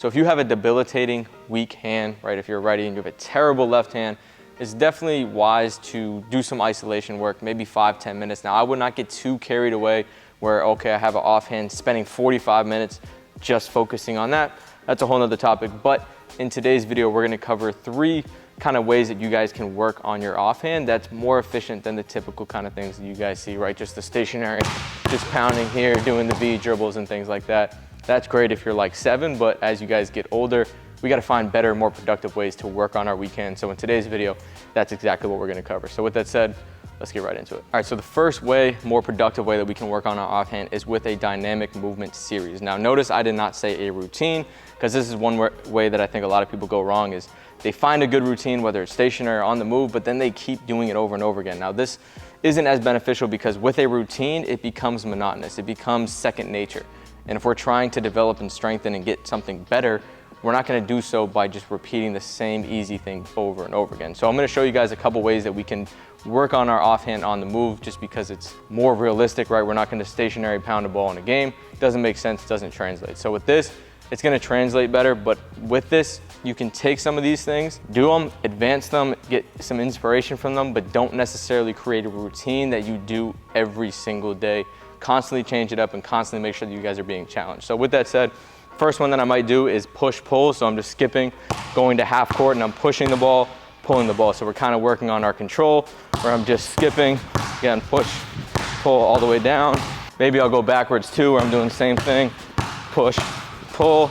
So if you have a debilitating weak hand, right, if you're righty and you have a terrible left hand, it's definitely wise to do some isolation work, maybe 5-10 minutes. Now, I would not get too carried away where, okay, I have an offhand, spending 45 minutes just focusing on that. That's a whole nother topic. But in today's video, we're gonna cover 3 kind of ways that you guys can work on your offhand that's more efficient than the typical kind of things that you guys see, right? Just the stationary, just pounding here, doing the V dribbles and things like that. That's great if you're like 7, but as you guys get older, we got to find better, more productive ways to work on our weak hand. So in today's video, that's exactly what we're going to cover. So with that said, let's get right into it. All right, so the first way, more productive way that we can work on our offhand is with a dynamic movement series. Now notice I did not say a routine, because this is one way that I think a lot of people go wrong is they find a good routine, whether it's stationary or on the move, but then they keep doing it over and over again. Now this isn't as beneficial because with a routine, it becomes monotonous. It becomes second nature. And if we're trying to develop and strengthen and get something better, we're not gonna do so by just repeating the same easy thing over and over again. So I'm gonna show you guys a couple ways that we can work on our offhand on the move just because it's more realistic, right? We're not gonna stationary pound a ball in a game. Doesn't make sense, doesn't translate. So with this, it's gonna translate better, but with this, you can take some of these things, do them, advance them, get some inspiration from them, but don't necessarily create a routine that you do every single day. Constantly change it up and constantly make sure that you guys are being challenged. So with that said, first one that I might do is push-pull. So I'm just skipping, going to half court, and I'm pushing the ball, pulling the ball. So we're kind of working on our control, where I'm just skipping, again, push, pull all the way down. Maybe I'll go backwards too, where I'm doing the same thing, push, pull.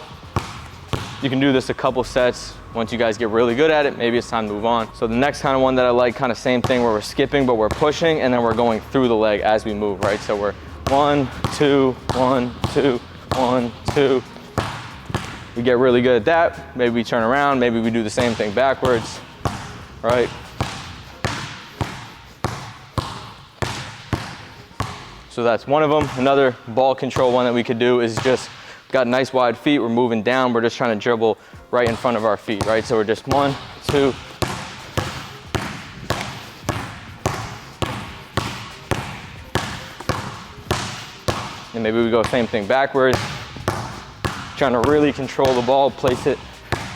You can do this a couple sets. Once you guys get really good at it, maybe it's time to move on. So the next kind of one that I like, kind of same thing, where we're skipping, but we're pushing, and then we're going through the leg as we move, right? So we're 1, 2, 1, 2, 1, 2. We get really good at that. Maybe we turn around, maybe we do the same thing backwards, right? So that's one of them. Another ball control one that we could do is just, got nice wide feet, we're moving down, we're just trying to dribble right in front of our feet, right? So we're just 1, 2. And maybe we go same thing backwards, trying to really control the ball, place it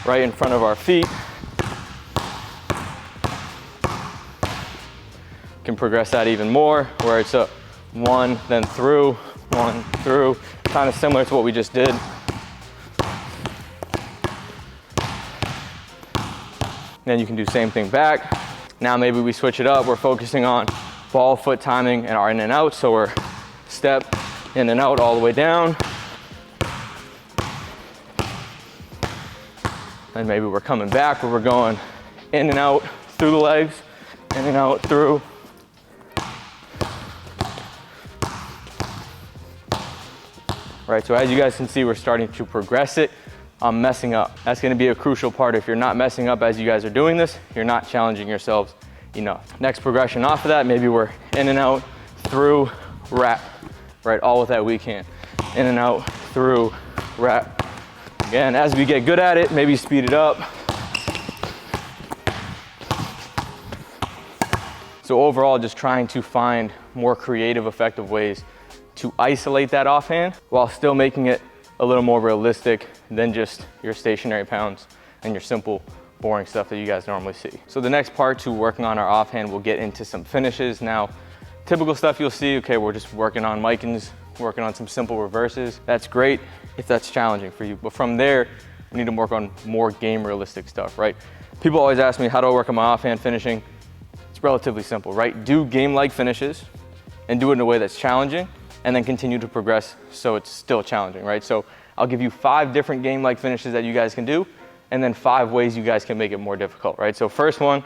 right in front of our feet. Can progress that even more, where it's a 1, then through, 1, through, kind of similar to what we just did. Then you can do same thing back. Now maybe we switch it up, we're focusing on ball foot timing and our in and out, so we're step, in and out all the way down. And maybe we're coming back where we're going in and out through the legs, in and out through. Right, so as you guys can see, we're starting to progress it. I'm messing up. That's gonna be a crucial part. If you're not messing up as you guys are doing this, you're not challenging yourselves enough. Next progression off of that, maybe we're in and out, through, wrap. Right, all with that weak hand. In and out, through, wrap. Again, as we get good at it, maybe speed it up. So overall, just trying to find more creative, effective ways to isolate that offhand while still making it a little more realistic than just your stationary pounds and your simple, boring stuff that you guys normally see. So the next part to working on our offhand, we'll get into some finishes. Now, typical stuff you'll see, okay, we're just working on Mikens, working on some simple reverses. That's great if that's challenging for you. But from there, we need to work on more game realistic stuff, right? People always ask me, how do I work on my offhand finishing? It's relatively simple, right? Do game-like finishes and do it in a way that's challenging, and then continue to progress so it's still challenging, right? So I'll give you 5 different game-like finishes that you guys can do, and then 5 ways you guys can make it more difficult, right? So first one,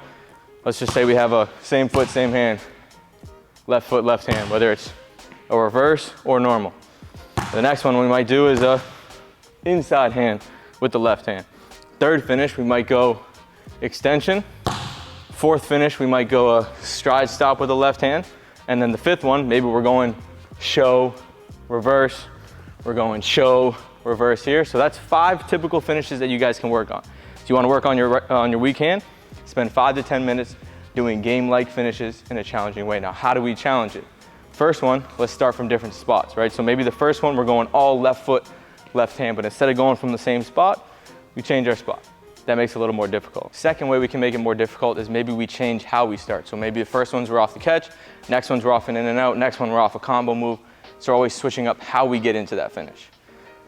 let's just say we have a same foot, same hand, left foot, left hand, whether it's a reverse or normal. The next one we might do is a inside hand with the left hand. Third finish, we might go extension. Fourth finish, we might go a stride stop with the left hand. And then the 5th one, maybe we're going show, reverse. We're going show, reverse here. So that's 5 typical finishes that you guys can work on. So you wanna work on your weak hand, spend 5 to 10 minutes doing game-like finishes in a challenging way. Now, how do we challenge it? First one, let's start from different spots, right? So maybe the first one, we're going all left foot, left hand, but instead of going from the same spot, we change our spot. That makes it a little more difficult. Second way we can make it more difficult is maybe we change how we start. So maybe the first ones we're off the catch, next ones we're off an in and out, next one we're off a combo move. So we're always switching up how we get into that finish.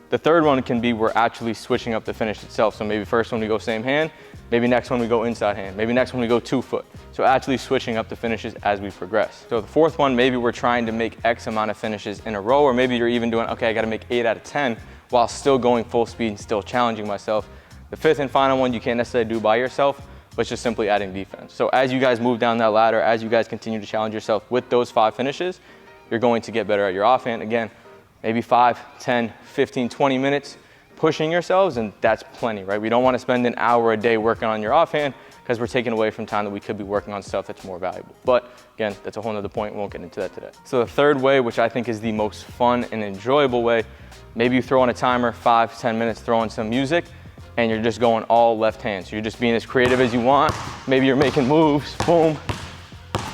The third one can be we're actually switching up the finish itself. So maybe first one we go same hand, maybe next one we go inside hand, maybe next one we go 2 foot. So actually switching up the finishes as we progress. So the fourth one, maybe we're trying to make X amount of finishes in a row, or maybe you're even doing, okay, I gotta make 8 out of 10 while still going full speed and still challenging myself. The fifth and final one you can't necessarily do by yourself, but it's just simply adding defense. So as you guys move down that ladder, as you guys continue to challenge yourself with those 5 finishes, you're going to get better at your offhand. Again, maybe 5, 10, 15, 20 minutes pushing yourselves, and that's plenty, right? We don't want to spend an hour a day working on your offhand because we're taking away from time that we could be working on stuff that's more valuable. But again, that's a whole nother point. We won't get into that today. So the third way, which I think is the most fun and enjoyable way, maybe you throw on a timer, 5, 10 minutes, throw on some music, and you're just going all left hand. So you're just being as creative as you want. Maybe you're making moves, boom,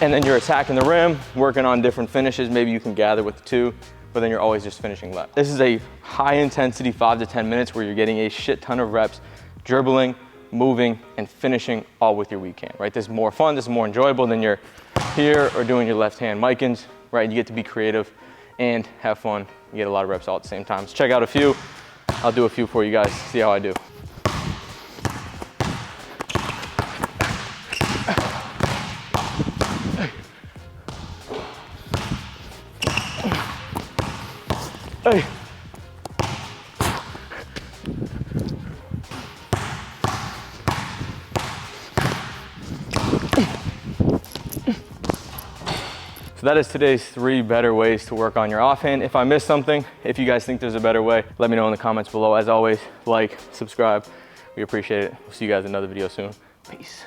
and then you're attacking the rim, working on different finishes. Maybe you can gather with the 2, but then you're always just finishing left. This is a high intensity 5 to 10 minutes where you're getting a shit ton of reps, dribbling, moving, and finishing all with your weak hand, right? This is more fun, this is more enjoyable than you're here or doing your left hand Micans, right? You get to be creative and have fun. You get a lot of reps all at the same time. So check out a few. I'll do a few for you guys, see how I do. Hey. So that is today's 3 better ways to work on your offhand. If I missed something, if you guys think there's a better way, let me know in the comments below. As always, like, subscribe. We appreciate it. We'll see you guys in another video soon. Peace.